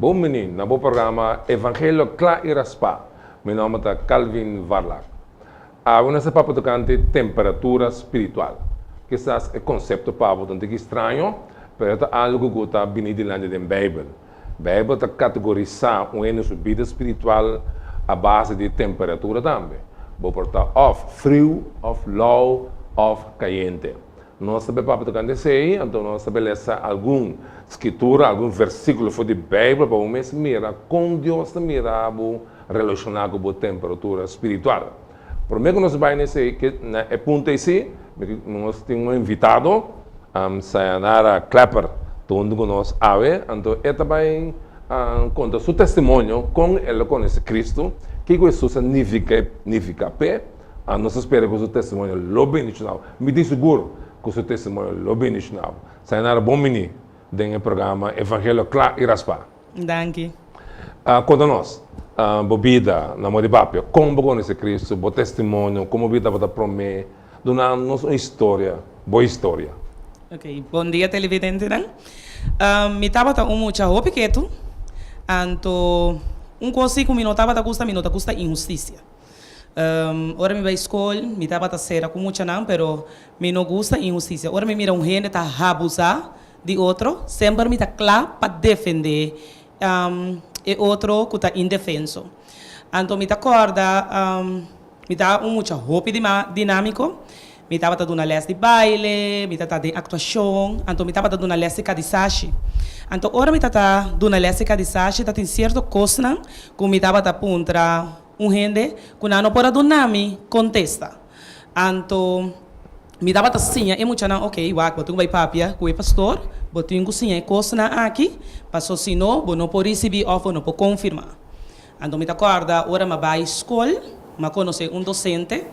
Bom menino, na bom programa Evangelho Clá e Raspa. Meu nome é Calvin Varlac. Nós papo tocante temperatura espiritual. Quizás é conceito papo tanto que estranho, mas é algo que está vindo da Bíblia. A Bíblia está categorizar vida espiritual à base de temperatura também. Vou portar off frio, off low, off caliente. Nós sabemos papo tocante isso aí, então nós sabemos algum escritura, algum versículo da Bíblia para o mês mira com Deus mira relacionado com a temperatura espiritual. Primeiro que nós vamos nesse que é ponto esse, nós temos um invitado, Sayonara Clapper, onde nós ave, então é também conta seu testemunho com ele com esse Cristo, que isso significa pé, nós esperamos que o seu testemunho lo bendicional. Me diz seguro que o seu testemunho lo bendicional. Sayonara bom menino do programa Evangelho Clá e Raspa. Danke. Conta-nos, bebida, na mão de papel, como conhece Cristo, o testemunho, como a vida vai prometer, dando-nos uma história, boa história. Ok, bom dia televidente. Me estava muito pequeno, então coisa que me notava custa injustiça. Ora me vai escola, me estava ser com muita não, pero me não gusta injustiça. Ora me mira gente tá abusar de outro, sempre me tá claro para defender e outro que está indefenso. Então me tá acorda, me dá muito roupa dinâmico. Me estava dando uma leste de baile, me estava dando atuação, então me estava dando uma leste de cadizache. Então, ora me estava dando uma leste de cadizache, tem certo coisa que me estava contra gente que não pode dar me contesta. Então, me estava assim, é muito não, ok, botou vai papia, com o pastor, botou cozinha coisa aqui, passou se não pode receber ou não pode confirmar. Então, me acorda, ora me vai à escola, me conhece docente.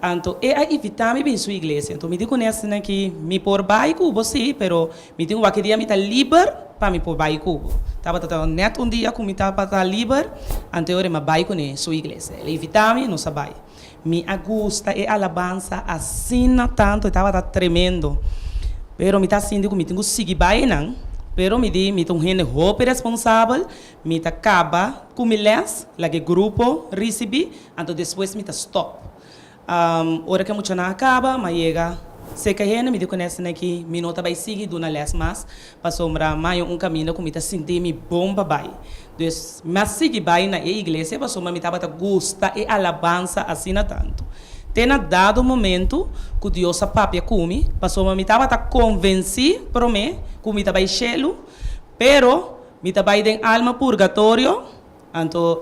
Então, é evitar-me bem sua igreja. Então, me digo nessa que me por baixo, você, pero me digo que dia me está livre para me por baixo. Estava net dia que me estava livre, então eu me baixo na sua igreja. Ele evitar-me, não sabe. Me agusta e alabança assim tanto, estava tremendo. Pero me está sentindo que me tenho que seguir bem, não? Pero me diz, me tenho gente roupa responsável, me está acaba com me les, lá que grupo recebi, então depois me está stop. Ora que muito não acaba, mas chega. Se que a me conhece que me não vai seguir do na les mas passou mais caminho que me tá sentindo me bom babai. Então, mas seguir bem na igreja, passou me tava gosta e alabança assim tanto. Tem dado momento que Deus a papia comigo, passou me tava convencido para mim que me tava chelo, pero me tava em alma purgatório. Então,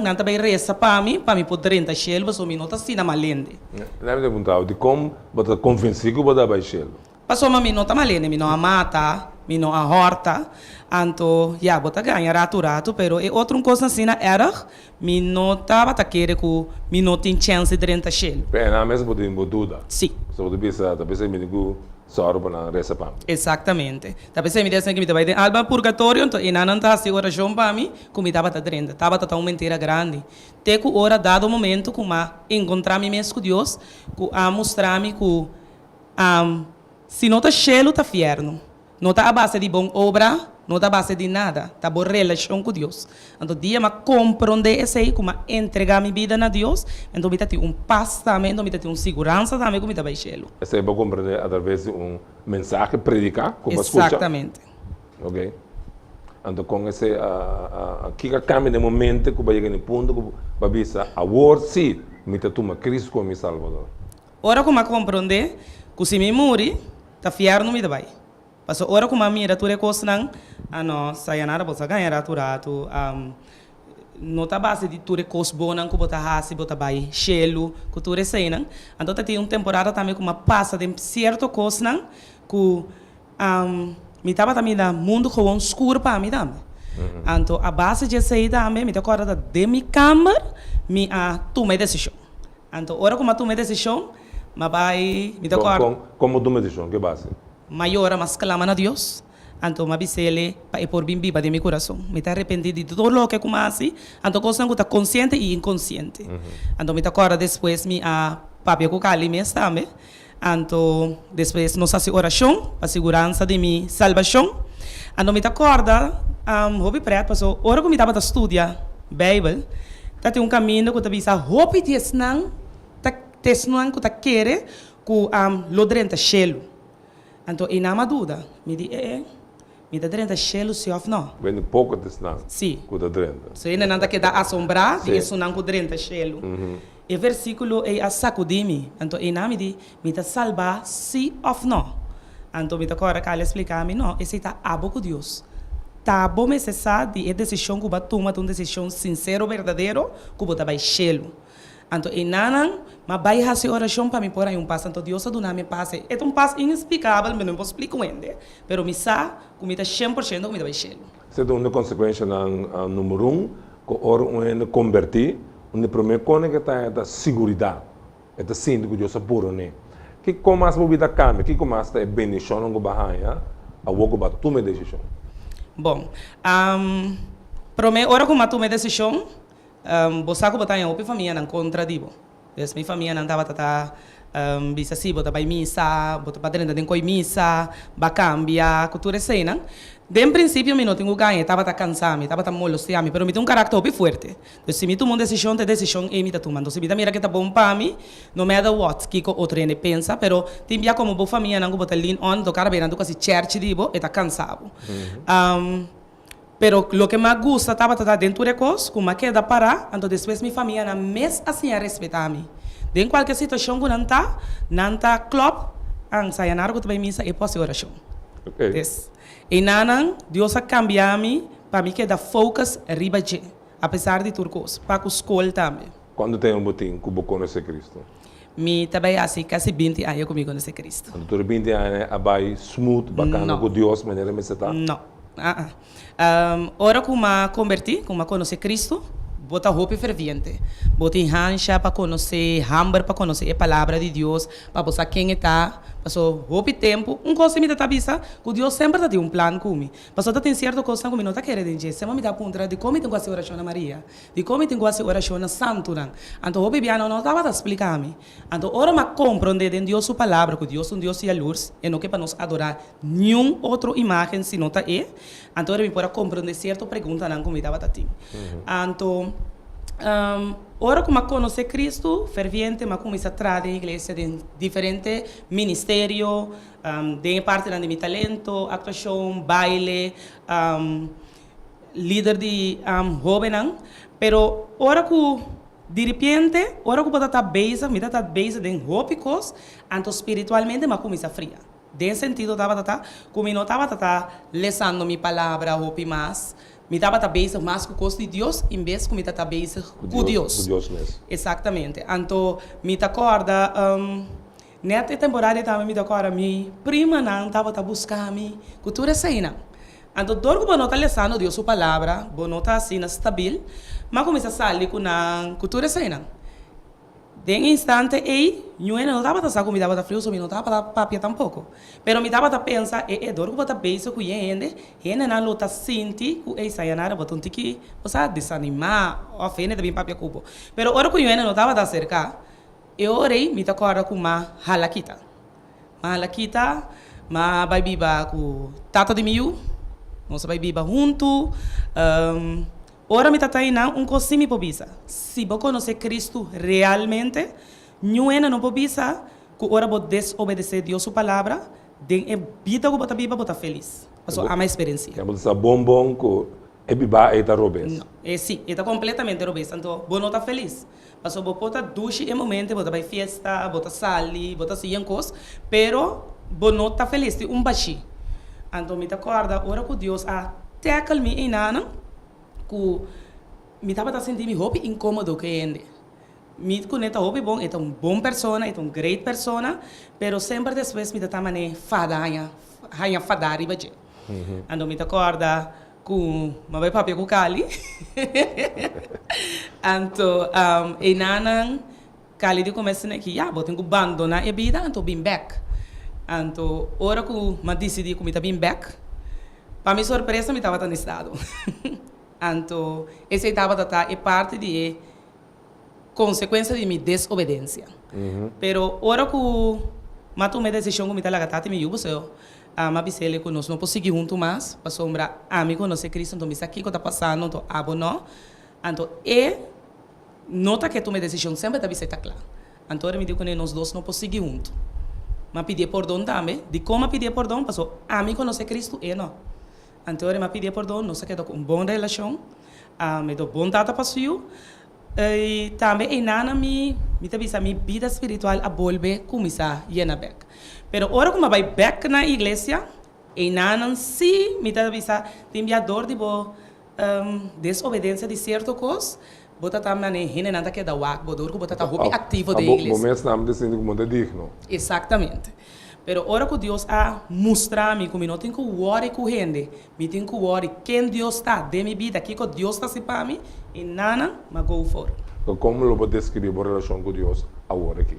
não também reza para mim poder entrar chelo, mas o minuto assim na malende. Não me perguntava de como você convenceu que você vai chelo. Passou uma minuto malende, me não a mata, me não a horta, então, você ganha rato, pero é outra coisa assim na era, me não estava querer que me não tem chance de entrar chelo. É, na mesma você tem dúvida. Sim. Só você pensa me digo só para reza para mim. Exatamente. Talvez me desse que me vai ter alma purgatório, então e não tá se oração para mim, como estava dentro, estava uma mentira grande. Te que ora dado momento como encontrar me mesmo com Deus, que a mostrar-me que se não tá cheio tá fierno, não tá a base de boa obra, não tá a base de nada, tá boa relação com Deus. Então dia me compreender esse aí, como entregar minha vida a Deus, então me tem paz também, então me tem segurança também, como me tá bem cheio. Esse é para compreender através de mensagem predicar, como escuta. Exatamente. Ok. Então com esse que cambia de momento que vai chegar no ponto que vai bisa a word sim, me toma Cristo como Salvador. Ora como compreender que se me morre, tá fiar no me vai. Passou ora como a minha ratura coisa não, sayonara você ganha rato, não tá base de tudo coisa boa não que bota raça, bota vai chelo, que tudo sei não. Então tem temporada também como passa de certo coisa não, que me tava também da mundo com um escuro para mim também. Então a base de sei também me tá corda de minha câmara, me tomei decisão. Então ora como tomei decisão, mas vai me tá corda. Como tomei decisão, que base? Maior mas clama a Deus. Então me bisele para por bem viva de meu coração. Me tá arrependido de tudo o que comecei. Então coisa que tá consciente e inconsciente. Então me tá agora depois me papi com cali mesmo também. Então depois nós fazemos oração para segurança de minha salvação. Ando me acorda, hobby preto, paso, ora que me tava a estudar Bible, tá tem caminho que tá bisa, hobby tesnan que tá querer que lo drenta chelo. Então, e na madura, me di, me dá drenta chelo se of não. Vende pouco desse não. Sim. Cuida drenta. So, ainda não tá que dá assombrar, Sim. e isso não que drenta chelo. E versículo é a sacudimi. Então, e na me di, me dá salvar se of não. Então, me dá agora que ela explicar a mim, não, esse tá abo com Deus. Tá bom me cessar de decisão que vai tomar, uma decisão sincero, verdadeiro, que vai dar chelo. Então, e nanan, mas vai fazer oração para me pôr aí passo. Então, Deus dá me passe. É passo inexplicável, mas não posso explicar ainda. Mas me sabe que me dá 100% que me dá chelo. Você tem uma consequência no número 1, que ora um convertir, onde primeiro coisa que está é a segurança. É a sinto que Deus é puro, né? Que começa a vida cambia, que começa a bendição no barranha, a pouco vai tomar decisão. Bom, primeiro, ora como tomar decisão, você que botar em outra família não contradibo. Então, minha família não estava tata bisa assim, botar para missa, botar para dentro de coi missa, vai cambiar, cultura cena. De princípio, eu não tenho ganho, estava cansado, estava molestando, mas eu tenho carácter bem forte. Então, se eu tomo uma decisão, a decisão é minha tomando. Se eu mira que está bom para mim, no matter what, que o outro pensa, pero tem como boa família, não botar lean on, tocar bem, não quase church dibo, está cansado. Pero lo que mais gusta estava dentro de coisas, como queda parar, então depois minha família na mes assim a respeitar me. De qualquer situação que não está club, ang sayanar ko também missa e posso oração. Ok. Yes. E nanan, Deus a cambiar me para mim que dá focus riba de, apesar de tudo coisa, para a escola também. Quando tem botim que você conhece Cristo? Me também assim quase 20 anos comigo nesse Cristo. Quando tu 20 anos é bem smooth, bacana com Deus, maneira me está. Não. Ora que eu converti, como eu conheci Cristo, bota roupa ferviente, bota rancha para conhecer, hambre para conhecer a palavra de Deus, para mostrar quem está, passou roupa e tempo, coisa me dá vista, que Deus sempre tem plano comigo. Passou tem certa coisa que me não está querendo dizer, sempre me dá contra de como tenho que fazer oração a Maria, de como tenho que fazer oração a Santo, então roupa biano não estava a explicar me. Então ora me compreender de Deus sua palavra, que Deus Deus e a luz, e não que para nos adorar nenhum outro imagem se não está aí. Então ora me pode compreender certa pergunta não como estava tati. Então ora como conhecer Cristo ferviente, mas começa a entrar na igreja de diferentes ministérios, de parte de meu talento, actuação, baile, líder de jovem, pero ora que de repente, ora que pode estar base, me está base de hópicos, então espiritualmente, mas começa a fria. De sentido, como não estava lesando minha palavra, hopi mais, me estava base mais com o costo de Deus, em vez de me estava base com Deus. Com Deus mesmo. Exatamente. Então, me acorda, nessa temporada também me acorda, minha prima não estava buscando minha cultura cena. Então, todo mundo está lesando Deus sua palavra, não está assim, estável, mas começa a sair com a cultura cena. De instante, eu não estava a comida estava frio, so eu não estava a papia tampouco. Pero me estava a pensar, dor que eu penso que ele não está sentindo que sai nada, botou que você desanimar, ou fene também papia cubo. Pero hora que eu não estava a cercar, eu orei, me acorda com uma halakita. Uma halakita, uma vai biba com tata de miu, nós vai biba junto. Ora me está indo coisa me pobisa. Se você conhecer Cristo realmente, não pobisa que ora você desobedecer Deus sua palavra, de vida que você viva, você feliz. Passou a minha experiência. Que você bombom que é biba e tá robes. Não, sim, está completamente robes. Então, você não está feliz. Passou você pode duche em momento, você vai festa, você sali, você se encosta, pero você não está feliz, tem baixi. Então, me acorda, ora que Deus até calme em nana, que me estava sentindo roupa incômodo que ainda. Me conecta roupa bom, é uma boa pessoa, é uma great pessoa, pero sempre depois me estava fadanya, hanya fadari baje. Então me acorda com uma vai papel com Cali. Então e nanan Cali de começa aqui, vou ter que abandonar a vida, então bem back. Então hora que eu decidi que me estava bem back, para minha surpresa me estava no estado. Então, essa etapa é parte de consequência de minha desobediência. Pero, ora que eu tomei a decisão que me está lagatata, me yubo seu, a bisele que nós não podemos seguir junto mais, para sombra amigo conhecer Cristo, então isso aqui que está passando, então abo não, então nota que toma decisão sempre está biseta claro. Então me digo que nós dois não podemos seguir junto. Mas pedir perdão também, de como pedir perdão, passou amigo conhecer Cristo não. Então me pedir perdão, nós queda com uma boa relação, me dou vontade para o e também em nada me avisa minha vida espiritual a volver começar a back. Pero agora como vai back na igreja, em nada sim me avisa tem dor de desobediência de certa coisa, bota também nem nada que dá wak, bota tá hobby ativo da igreja. Momentos não me dizendo como é digno. Exatamente. Pero ora que Deus a mostrar-me como não tenho que worry com gente, me tenho que worry quem Deus está de minha vida, que Deus está se para mim, e nada, mas go for. Como eu vou descrever a relação com Deus agora aqui?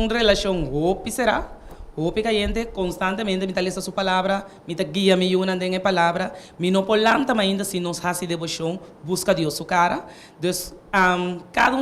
Relação hope será, hope que a gente constantemente me lê sua palavra, me guia me uma na palavra, me não polanta mas ainda se nos faz devoção, busca Deus sua cara, então cada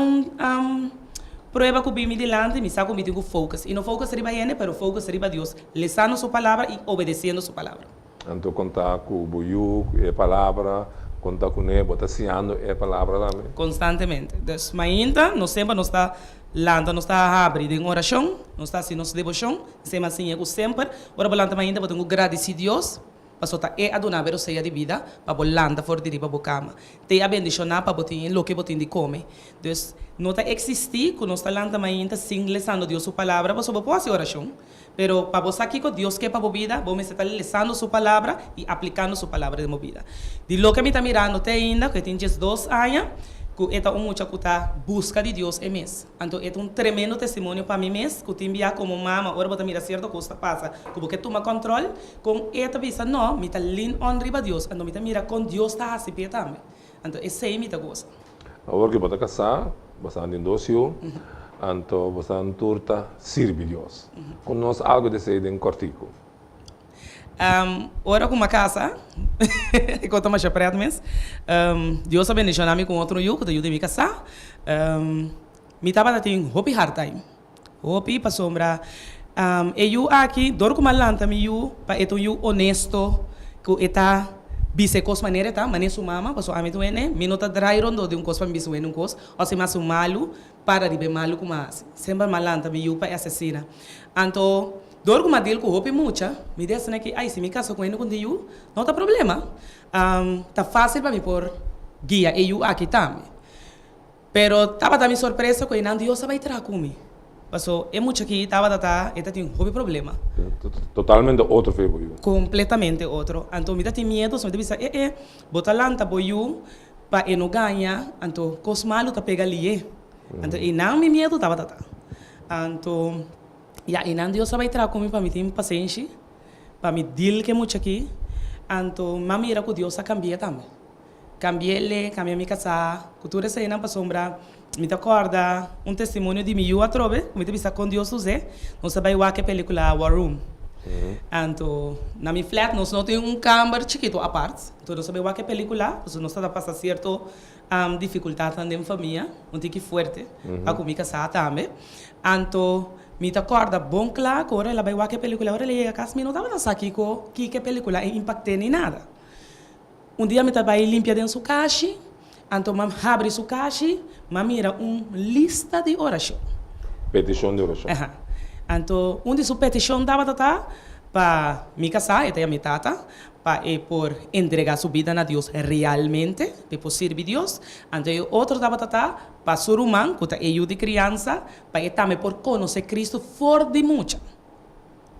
prueba que me delante, me saco me tenho focus. E não focus riba gente, pero focus riba Deus. Lezando sua palavra e obedecendo sua palavra. Então, contar com o buiu, a palavra, contar com ele, botar ciano, a palavra também. Constantemente. Então, mas ainda, nós sempre não está lanta, não está abrindo em oração, não está assim, nossa devoção, sempre assim, eu sempre. Ora, balanta, mas ainda, eu agradecer a Deus, para só é adonar a ceia de vida, para bolanda for de riba a cama. Tem a bendição para botar o que botar de comer. Então, não está existir, que nós está lanta, mas ainda, sim, lezando Deus sua palavra, para só pode fazer oração. Pero para você aqui com Deus que é para a vida, vamos estar lezando sua palavra e aplicando sua palavra de minha vida. De lo que me está mirando até ainda, que tem 2 anos, que é muita que está busca de Deus é mês. Então é tremendo testemunho para mim mês, que te envia como mama, agora você mira certo coisa passa, que você toma controle, com esta visa não, me está lean on riba Deus, então me está mira com Deus está assim também. Então esse é me está gosta. Agora que você casar, você anda em docio, então você anda turta, sirve Deus. Conosco algo de ser em cortico. Ora com uma casa, eu estou mais preto mesmo. Deus abençoou-me com outro eu, que eu de me casar. Me estava tendo hobby hard time. Hobby para sombra. Eu aqui, dor com malanta, eu para eu honesto, que está bise cos maneira tá, maneira sua mama, passou a mim tu ene, minuta dry rondo de cos para bise um cos, ou se mais malu para ribe malu como assim. Sempre malanta me eu para assassina. Então dor com madil com hope mucha, me disse que ai se me caso com ele com Deus, não tá problema. Tá fácil para mim por guia eu aqui também. Pero tava também surpresa com ele, Deus vai trazer comigo. Passou é muito que tava tem um hobby problema. Totalmente outro feio. Completamente outro. Então me dá medo, só me dá bota lanta boiu para não ganhar, então cos malu tá pega ali. Então e não me medo tava Então e não Deus vai trazer comigo para me ter paciência, para me deal que muito aqui. Então mami era que Deus a cambiar também. Cambiei minha casa, cultura se não para sombra. Me acorda testemunho de mim a trove, me vista com Deus usé, nós vai ver que película War Room. Então, na minha flat nós não temos câmara chiquito à parte, então nós vai ver que película, nós está passando certo dificuldade na família, um tique forte, a comigo casa também. Então, me acorda bom claro, agora ela vai ver que película, agora ele a casa me não estava nessa aqui que película impacte nem nada. Dia me vai limpar dentro sua caixa. Então, abre sua caixa, mira lista de oração. Petição de oração. Então, de sua petição dava para me casar, até a minha tata, para por entregar sua vida a Deus realmente, para servir Deus. Então, outro dava para seu irmão, que eu de criança, para também por conhecer Cristo fora de muita.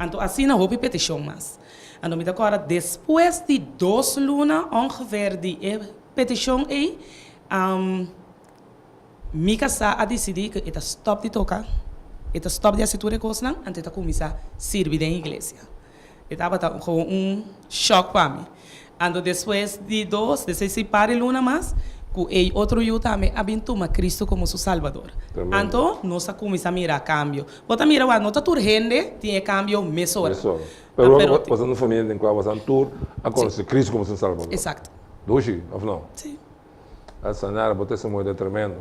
Então, assim não houve petição mais. Então, me agora, depois de 2 lunas, ongeveer de petição aí, me casar a decidir que está stop de tocar, está stop de assistir coisas não, antes de começar a servir na igreja. Estava com choque para mim. Então depois de 2, de 6 para luna mais, que outro eu também abençoa Cristo como seu Salvador. Então nós começamos a mirar cambio. Bota mirar, não está urgente, tem cambio mesora. Pero você não família em qual você tour a conhecer Cristo como seu Salvador. Exato. Dois, ou não? Sim. A sanar, botar essa moeda tremendo.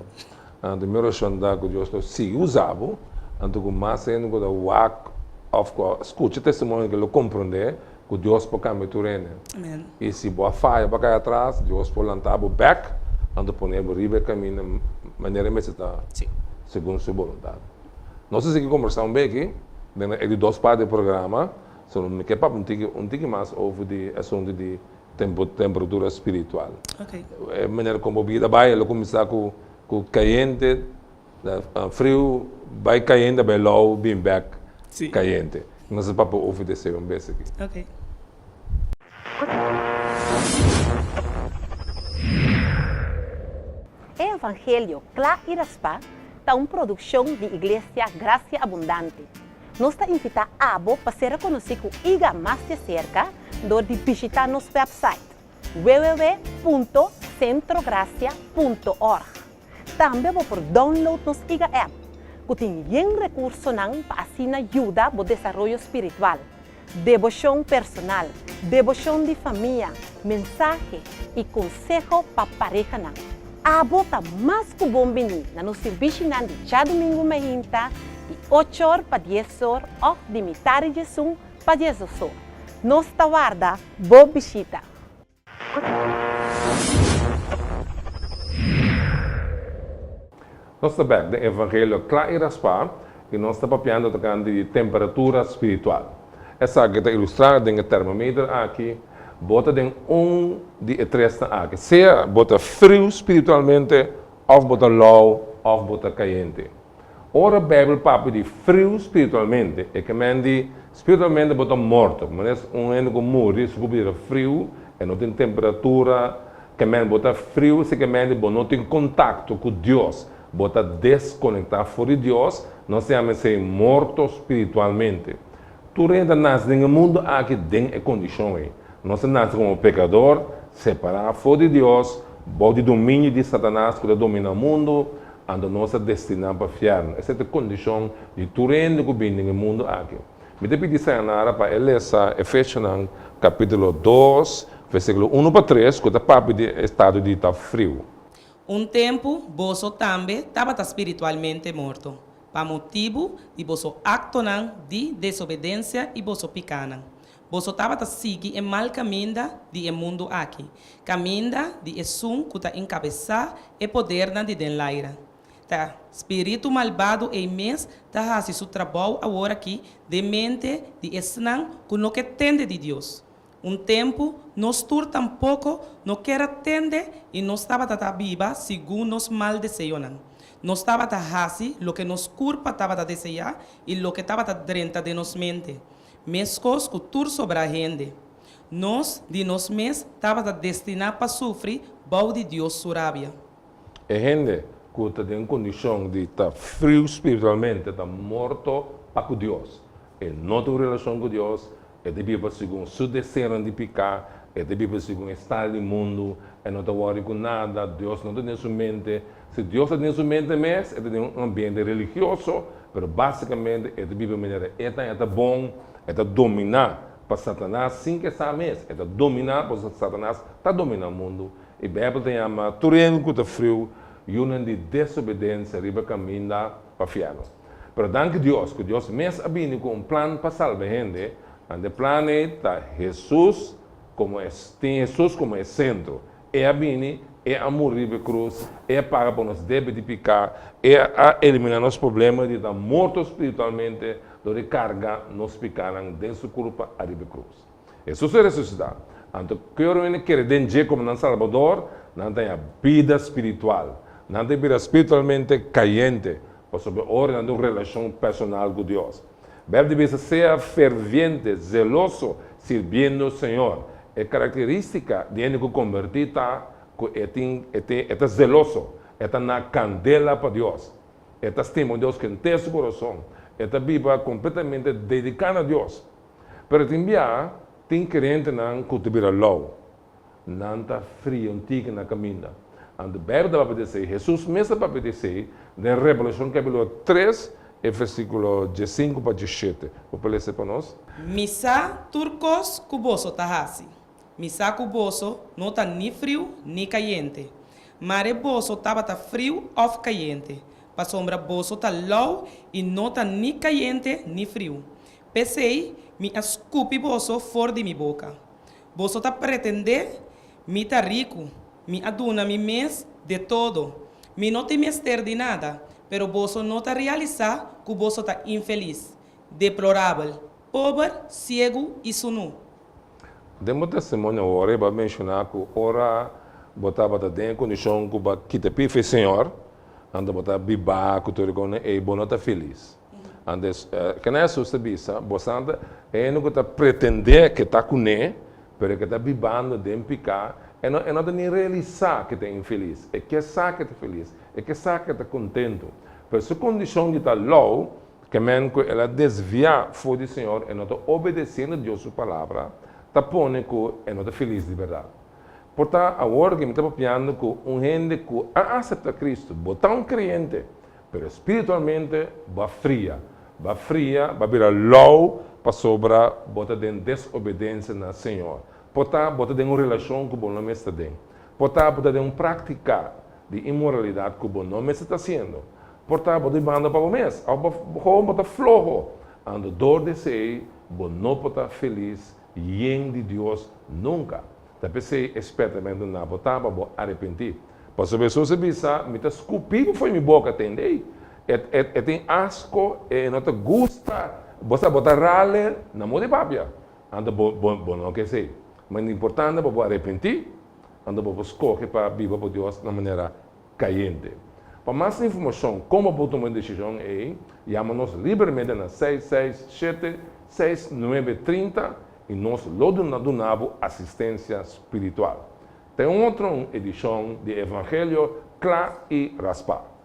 A primeira chanda que Deus se usava, então com mais ainda com o wak, escucha testemunho que lo compreender, que Deus pode cambiar tu reino. Amen. E se boa falha para cair atrás, Deus pode lançar o back, ando poner o riba caminho maneira mais está, Sim. segundo sua vontade. Não sei se conversar bem aqui, de duas partes do programa, só me quer para um tique mais over de assunto de temperatura espiritual. Ok. A maneira como a vida vai, ela começa com caliente, frio, vai caliente, vai low, bem back, Sim. caliente. Não sei para oferecer vez aqui. Ok. O Evangelho Clá e Raspá está uma produção de Igreja Gracia Abundante. Nós está invitando a abo para ser reconhecido iga mais de cerca do de visitar nosso website www.centrogracia.org. Também vou por download nos iga app, que tem recursos para ajuda no desenvolvimento espiritual, devoção personal, devoção de família, mensagem e conselho para pareja. A bota mais que bom venir na nosso serviço de já domingo meia de 8 horas para 10 horas ou de metade de som para 10 horas. Nós está guarda, boa visita. Nós estamos bem, do Evangelho Clá e Raspá, e nós estamos papiando de temperatura espiritual. Essa que está ilustrada em termômetro aqui, bota de de 3 aqui. Seja bota frio espiritualmente, ou bota low, ou bota caliente. Ora, a Bíblia fala de frio espiritualmente, e que mende espiritualmente bota morto. Mas ano que morre, se cobrir frio, e não tem temperatura, que mende bota frio, se que mende não tem contato com Deus, bota desconectar fora de Deus, nós chamamos de morto espiritualmente. Tu ainda nasce no mundo aqui tem a condição aí. Nós nasce como pecador, separado fora de Deus, bode domínio de Satanás que domina o mundo, ando nossa destinada para fiar. Essa é a condição de tu ainda que vem no mundo aqui. Me pedi sayonara para essa Efésios capítulo 2, versículo 1 para 3, que está papo de estado de estar frio. Tempo, vosso também estava espiritualmente morto, para motivo de vosso acto de desobediência e vosso pecado. Vosso estava seguir em mal caminho de mundo aqui, caminho de esum que está encabeçar e poder de denlaira. Tá, espírito malvado e mês tá fazendo seu trabalho agora aqui de mente de esnan que não que tende de Deus. Tempo, nós tampouco não quer atender e nós estava viva segundo nos mal desejos. Nós estava fazendo o que nos culpa estava desejar e o que estava dentro de nos mente. Mescos que tur sobre a gente. Nós, de nos mês, estava destinado para sofrer, bom de Deus surabia. E gente que está em condição de estar frio espiritualmente, está morto para Deus. E não tem relação com Deus, é de viver segundo seu desejo de pecar, é de viver segundo o estado do mundo, e não está worried com nada, Deus não tem em sua mente. Se Deus tem em sua mente mesmo, é de um ambiente religioso, mas basicamente é de viver de maneira é bom, é de dominar para Satanás, sim que sabe mesmo, é de dominar para Satanás, está dominando o mundo. E a Bíblia tem uma tureno que está frio, e uma de desobediência, riba caminho para fiano. Mas danke Deus, que Deus mesmo abriu com um plano para salvar a gente, e o plano está Jesus como tem Jesus como centro. É abriu, é morrer na cruz, é pagar por nos débitos de pecar, é eliminar os problemas de estar mortos espiritualmente, de carga nos pecaram de sua culpa a riba cruz. Jesus é ressuscitado. Então, quero querer dizer como não Salvador, não tem a vida espiritual. Não tem vida espiritualmente caliente, para sobre hora de uma relação personal com Deus. Deve ser ferviente, zeloso, servindo o Senhor. É característica de alguém que convertido, que é zeloso, é na candela para Deus. É testemunho de Deus que tem seu coração. É viva completamente dedicada a Deus. Mas tem crente que te vira low. Não está frio, antigo na caminha. A Bíblia vai dizer, Jesus mesmo vai dizer, na Revelação capítulo 3, versículo 5 para 17. Vou ler para nós. Misa turcos cuboso tahasi. Misa cuboso não está nem frio nem caliente. Mare boso estava frio ou caliente. Para sombra boso está low e não está nem caliente nem frio. Pensei, me escupe boso fora de minha boca. Boso tá pretender, me tá rico, me aduna mi mês de todo. Me não tem mister de nada, pero boso não tá realizar que boso tá infeliz, deplorável, pobre, cego e sunu. Demos testemunho agora, vai mencionar que ora botava dentro condição que vai quitar pife senhor, anda botar biba, que tu recone e bonota feliz. Antes, que não é só bisa, bostante é no que tá pretender que tá com ele, pero que tá bibando dentro picar, e não tá nem realizar que tá infeliz, é que sabe que tá feliz, é que sabe que tá contento. Pero se condição de tá low, que men que ela desviar foi do Senhor, e não tá obedecendo a Deus sua palavra, tá pondo que não tá feliz de verdade. Portanto, agora que me está pensando que gente que aceita Cristo, botar crente, pero espiritualmente vai fria, vai virar low para sobra, bota de desobediência no Senhor. Portanto, bota de uma relação que o não está dentro. Portanto, bota de praticar de imoralidade que o não está fazendo. Portanto, bota de banda para o mês, bota flojo, ando dor de ser, não pode estar feliz, e de Deus nunca. Da pensei espertamente na botar para arrepentir. Para a pessoa se bisa, me está esculpindo foi minha boca atender. E tem asco e não te gusta. Você botar rale na mão de papia. Anda bom não quer ser. Mas o importante é para arrepentir, anda para escolher para viver para Deus de maneira caiente. Para mais informação, como para tomar decisão, chama-nos livremente na 667-6930 e nós logo donamos assistência espiritual. Tem outra edição de Evangelho Clá e Raspar.